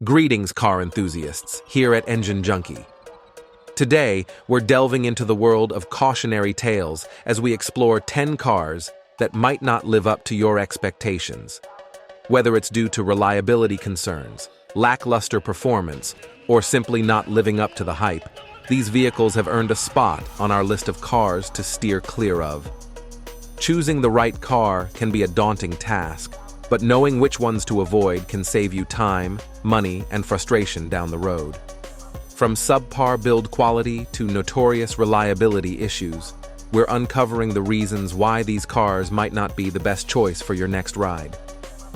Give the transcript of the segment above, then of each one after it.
Greetings, car enthusiasts, here at Engine Junkie. Today, we're delving into the world of cautionary tales as we explore 10 cars that might not live up to your expectations. Whether it's due to reliability concerns, lackluster performance, or simply not living up to the hype, these vehicles have earned a spot on our list of cars to steer clear of. Choosing the right car can be a daunting task, but knowing which ones to avoid can save you time, money, and frustration down the road. From subpar build quality to notorious reliability issues, we're uncovering the reasons why these cars might not be the best choice for your next ride.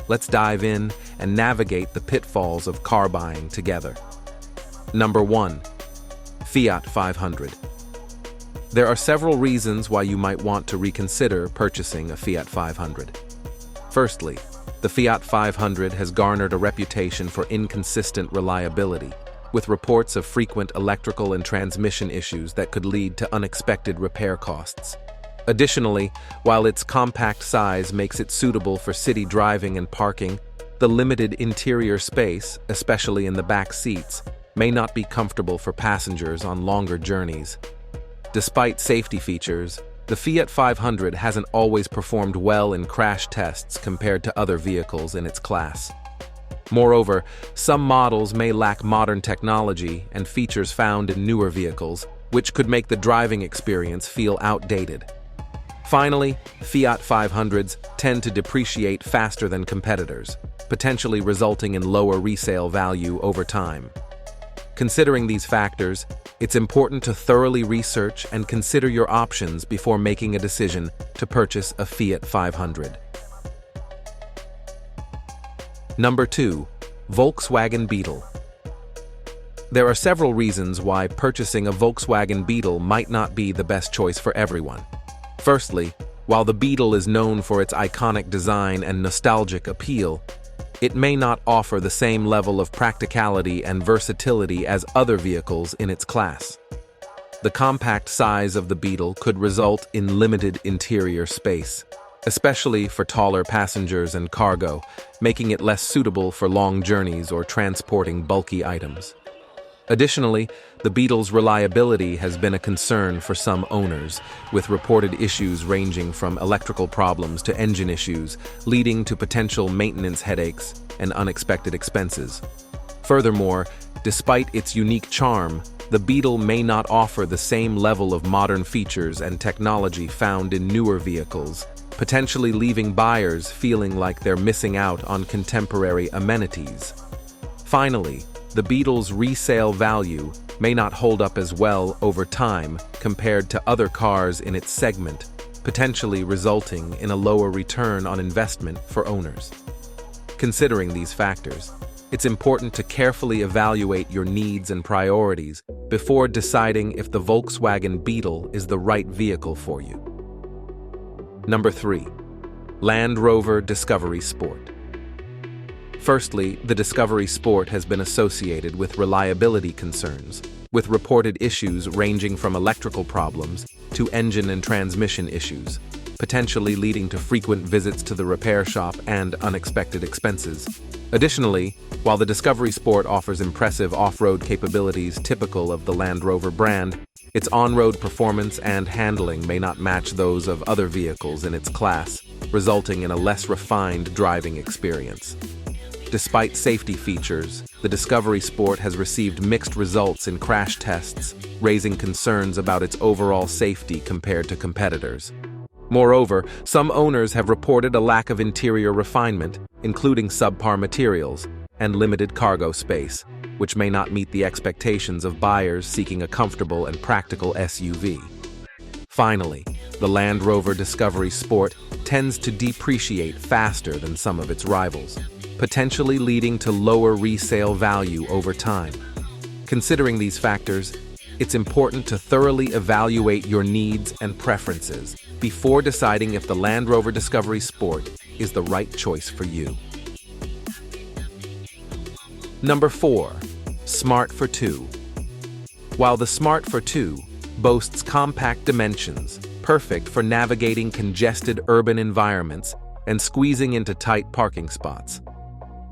Let's dive in and navigate the pitfalls of car buying together. Number 1. Fiat 500. There are several reasons why you might want to reconsider purchasing a Fiat 500. Firstly, the Fiat 500 has garnered a reputation for inconsistent reliability, with reports of frequent electrical and transmission issues that could lead to unexpected repair costs. Additionally, while its compact size makes it suitable for city driving and parking, the limited interior space, especially in the back seats, may not be comfortable for passengers on longer journeys. Despite safety features, the Fiat 500 hasn't always performed well in crash tests compared to other vehicles in its class. Moreover, some models may lack modern technology and features found in newer vehicles, which could make the driving experience feel outdated. Finally, Fiat 500s tend to depreciate faster than competitors, potentially resulting in lower resale value over time. Considering these factors, it's important to thoroughly research and consider your options before making a decision to purchase a Fiat 500. Number 2. Volkswagen Beetle. There are several reasons why purchasing a Volkswagen Beetle might not be the best choice for everyone. Firstly, while the Beetle is known for its iconic design and nostalgic appeal, it may not offer the same level of practicality and versatility as other vehicles in its class. The compact size of the Beetle could result in limited interior space, especially for taller passengers and cargo, making it less suitable for long journeys or transporting bulky items. Additionally, the Beetle's reliability has been a concern for some owners, with reported issues ranging from electrical problems to engine issues, leading to potential maintenance headaches and unexpected expenses. Furthermore, despite its unique charm, the Beetle may not offer the same level of modern features and technology found in newer vehicles, potentially leaving buyers feeling like they're missing out on contemporary amenities. Finally, the Beetle's resale value may not hold up as well over time compared to other cars in its segment, potentially resulting in a lower return on investment for owners. Considering these factors, it's important to carefully evaluate your needs and priorities before deciding if the Volkswagen Beetle is the right vehicle for you. Number 3. Land Rover Discovery Sport. Firstly, the Discovery Sport has been associated with reliability concerns, with reported issues ranging from electrical problems to engine and transmission issues, potentially leading to frequent visits to the repair shop and unexpected expenses. Additionally, while the Discovery Sport offers impressive off-road capabilities typical of the Land Rover brand, its on-road performance and handling may not match those of other vehicles in its class, resulting in a less refined driving experience. Despite safety features, the Discovery Sport has received mixed results in crash tests, raising concerns about its overall safety compared to competitors. Moreover, some owners have reported a lack of interior refinement, including subpar materials and limited cargo space, which may not meet the expectations of buyers seeking a comfortable and practical SUV. Finally, the Land Rover Discovery Sport tends to depreciate faster than some of its rivals, potentially leading to lower resale value over time. Considering these factors, it's important to thoroughly evaluate your needs and preferences before deciding if the Land Rover Discovery Sport is the right choice for you. Number 4. Smart for 2. While the Smart for 2 boasts compact dimensions, perfect for navigating congested urban environments and squeezing into tight parking spots,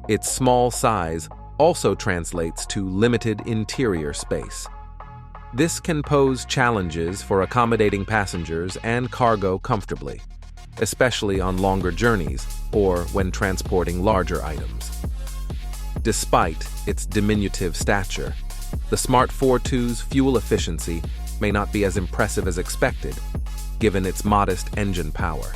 its small size also translates to limited interior space. This can pose challenges for accommodating passengers and cargo comfortably, especially on longer journeys or when transporting larger items. Despite its diminutive stature, the Smart 4.2's fuel efficiency may not be as impressive as expected, given its modest engine power.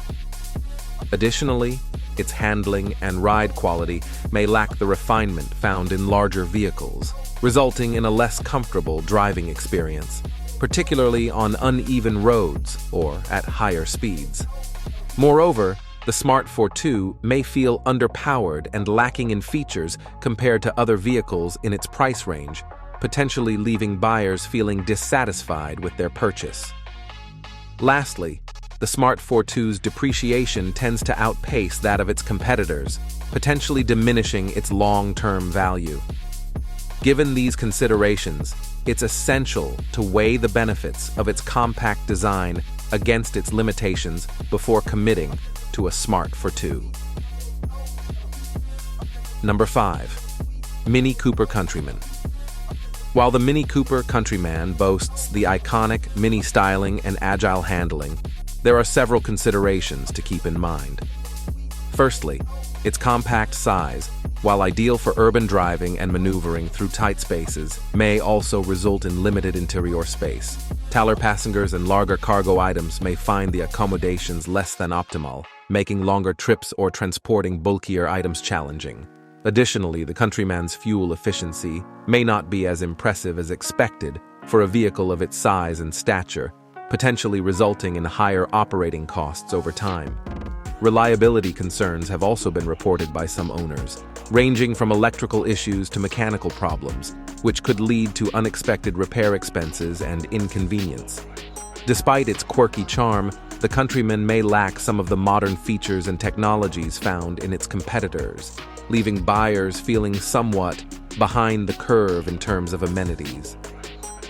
Additionally, its handling and ride quality may lack the refinement found in larger vehicles, resulting in a less comfortable driving experience, particularly on uneven roads or at higher speeds. Moreover, the Smart 4.2 may feel underpowered and lacking in features compared to other vehicles in its price range, potentially leaving buyers feeling dissatisfied with their purchase. Lastly, the Smart 4.2's depreciation tends to outpace that of its competitors, potentially diminishing its long-term value. Given these considerations, it's essential to weigh the benefits of its compact design against its limitations before committing to a Smart 4.2. Number 5. Mini Cooper Countryman. While the Mini Cooper Countryman boasts the iconic Mini styling and agile handling, there are several considerations to keep in mind. Firstly, its compact size, while ideal for urban driving and maneuvering through tight spaces, may also result in limited interior space. Taller passengers and larger cargo items may find the accommodations less than optimal, making longer trips or transporting bulkier items challenging. Additionally, the Countryman's fuel efficiency may not be as impressive as expected for a vehicle of its size and stature, potentially resulting in higher operating costs over time. Reliability concerns have also been reported by some owners, ranging from electrical issues to mechanical problems, which could lead to unexpected repair expenses and inconvenience. Despite its quirky charm, the Countryman may lack some of the modern features and technologies found in its competitors, leaving buyers feeling somewhat behind the curve in terms of amenities.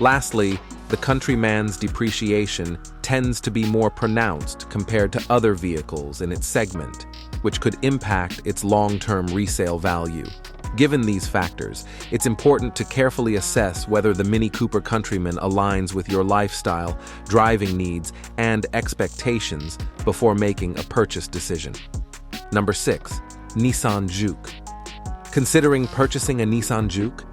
Lastly, the Countryman's depreciation tends to be more pronounced compared to other vehicles in its segment, which could impact its long-term resale value. Given these factors, it's important to carefully assess whether the Mini Cooper Countryman aligns with your lifestyle, driving needs, and expectations before making a purchase decision. Number 6. Nissan Juke. Considering purchasing a Nissan Juke?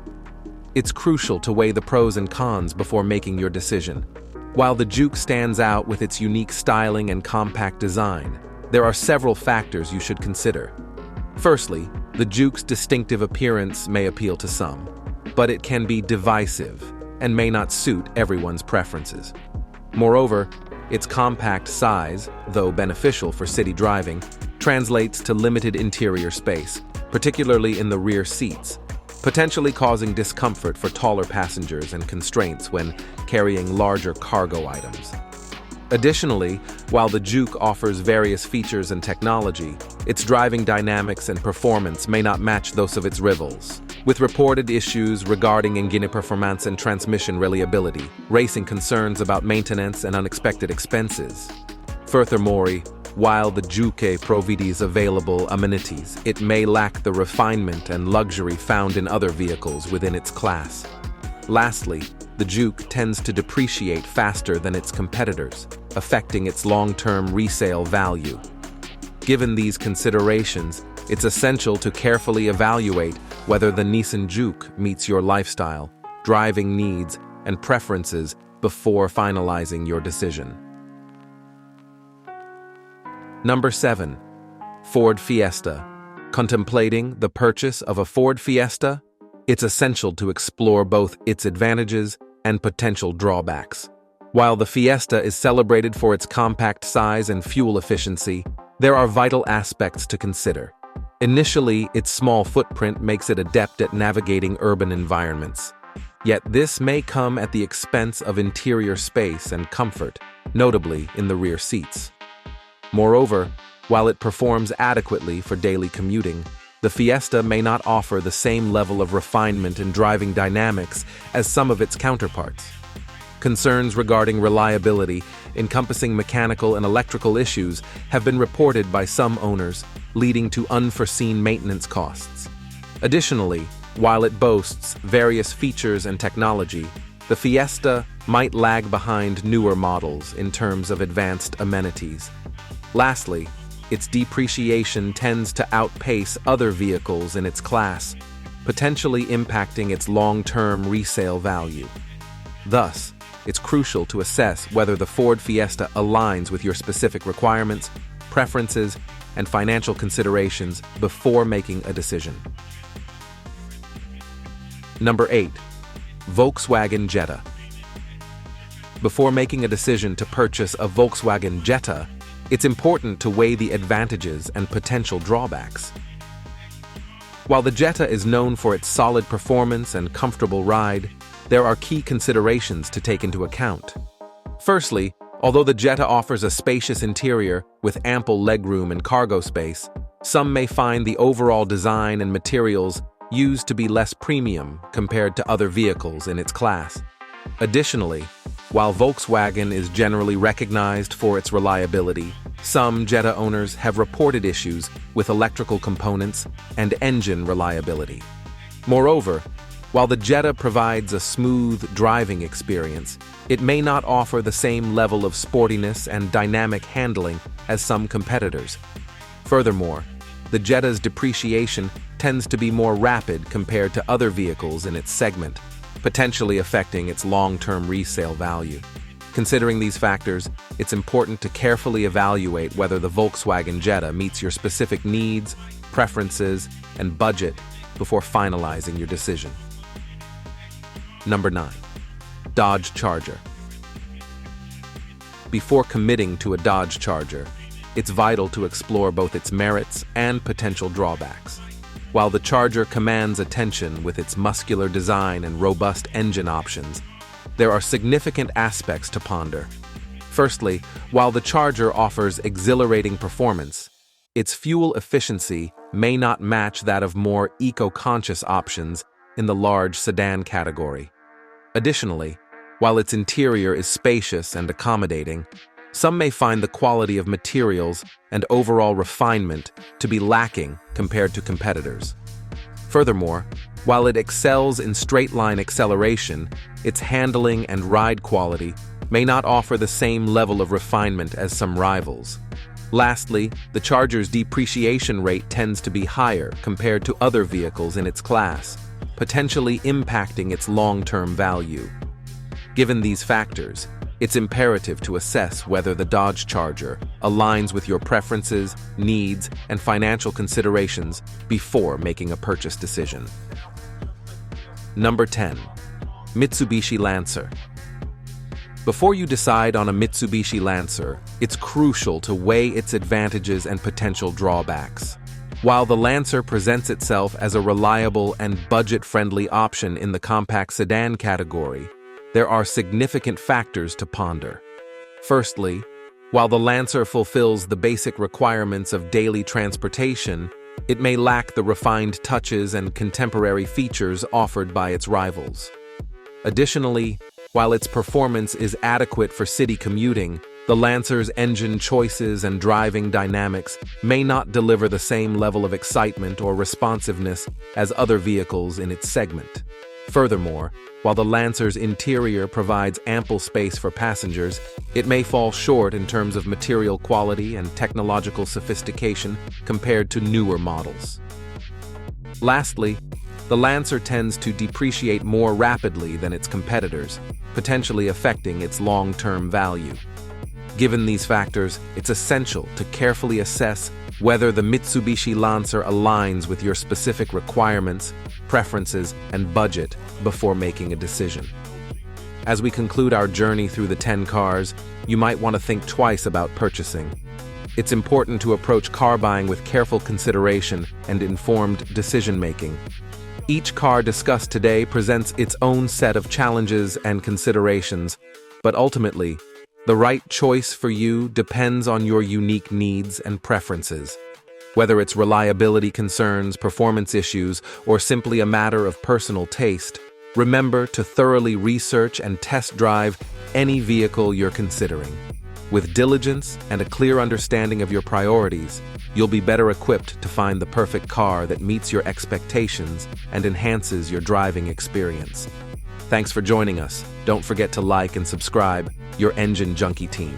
It's crucial to weigh the pros and cons before making your decision. While the Juke stands out with its unique styling and compact design, there are several factors you should consider. Firstly, the Juke's distinctive appearance may appeal to some, but it can be divisive and may not suit everyone's preferences. Moreover, its compact size, though beneficial for city driving, translates to limited interior space, particularly in the rear seats, potentially causing discomfort for taller passengers and constraints when carrying larger cargo items. Additionally, while the Juke offers various features and technology, its driving dynamics and performance may not match those of its rivals, with reported issues regarding engine performance and transmission reliability, raising concerns about maintenance and unexpected expenses. Furthermore, while the Juke provides available amenities, it may lack the refinement and luxury found in other vehicles within its class. Lastly, the Juke tends to depreciate faster than its competitors, affecting its long-term resale value. Given these considerations, it's essential to carefully evaluate whether the Nissan Juke meets your lifestyle, driving needs, and preferences before finalizing your decision. Number 7. Ford Fiesta. Contemplating the purchase of a Ford Fiesta? It's essential to explore both its advantages and potential drawbacks. While the Fiesta is celebrated for its compact size and fuel efficiency, there are vital aspects to consider. Initially, its small footprint makes it adept at navigating urban environments. Yet this may come at the expense of interior space and comfort, notably in the rear seats. Moreover, while it performs adequately for daily commuting, the Fiesta may not offer the same level of refinement and driving dynamics as some of its counterparts. Concerns regarding reliability, encompassing mechanical and electrical issues, have been reported by some owners, leading to unforeseen maintenance costs. Additionally, while it boasts various features and technology, the Fiesta might lag behind newer models in terms of advanced amenities. Lastly, its depreciation tends to outpace other vehicles in its class, potentially impacting its long-term resale value. Thus, it's crucial to assess whether the Ford Fiesta aligns with your specific requirements, preferences, and financial considerations before making a decision. Number 8. Volkswagen Jetta. Before making a decision to purchase a Volkswagen Jetta, it's important to weigh the advantages and potential drawbacks. While the Jetta is known for its solid performance and comfortable ride, there are key considerations to take into account. Firstly, although the Jetta offers a spacious interior with ample legroom and cargo space, some may find the overall design and materials used to be less premium compared to other vehicles in its class. Additionally, while Volkswagen is generally recognized for its reliability, some Jetta owners have reported issues with electrical components and engine reliability. Moreover, while the Jetta provides a smooth driving experience, it may not offer the same level of sportiness and dynamic handling as some competitors. Furthermore, the Jetta's depreciation tends to be more rapid compared to other vehicles in its segment, potentially affecting its long-term resale value. Considering these factors, it's important to carefully evaluate whether the Volkswagen Jetta meets your specific needs, preferences, and budget before finalizing your decision. Number 9. Dodge Charger. Before committing to a Dodge Charger, it's vital to explore both its merits and potential drawbacks. While the Charger commands attention with its muscular design and robust engine options, there are significant aspects to ponder. Firstly, while the Charger offers exhilarating performance, its fuel efficiency may not match that of more eco-conscious options in the large sedan category. Additionally, while its interior is spacious and accommodating, some may find the quality of materials and overall refinement to be lacking compared to competitors. Furthermore, while it excels in straight-line acceleration, its handling and ride quality may not offer the same level of refinement as some rivals. Lastly, the Charger's depreciation rate tends to be higher compared to other vehicles in its class, potentially impacting its long-term value. Given these factors, it's imperative to assess whether the Dodge Charger aligns with your preferences, needs, and financial considerations before making a purchase decision. Number 10. Mitsubishi Lancer. Before you decide on a Mitsubishi Lancer, it's crucial to weigh its advantages and potential drawbacks. While the Lancer presents itself as a reliable and budget-friendly option in the compact sedan category, there are significant factors to ponder. Firstly, while the Lancer fulfills the basic requirements of daily transportation, it may lack the refined touches and contemporary features offered by its rivals. Additionally, while its performance is adequate for city commuting, the Lancer's engine choices and driving dynamics may not deliver the same level of excitement or responsiveness as other vehicles in its segment. Furthermore, while the Lancer's interior provides ample space for passengers, it may fall short in terms of material quality and technological sophistication compared to newer models. Lastly, the Lancer tends to depreciate more rapidly than its competitors, potentially affecting its long-term value. Given these factors, it's essential to carefully assess whether the Mitsubishi Lancer aligns with your specific requirements, preferences, and budget before making a decision. As we conclude our journey through the 10 cars, you might want to think twice about purchasing. It's important to approach car buying with careful consideration and informed decision-making. Each car discussed today presents its own set of challenges and considerations, but ultimately, the right choice for you depends on your unique needs and preferences. Whether it's reliability concerns, performance issues, or simply a matter of personal taste, remember to thoroughly research and test drive any vehicle you're considering. With diligence and a clear understanding of your priorities, you'll be better equipped to find the perfect car that meets your expectations and enhances your driving experience. Thanks for joining us. Don't forget to like and subscribe. Your Engine Junkie team.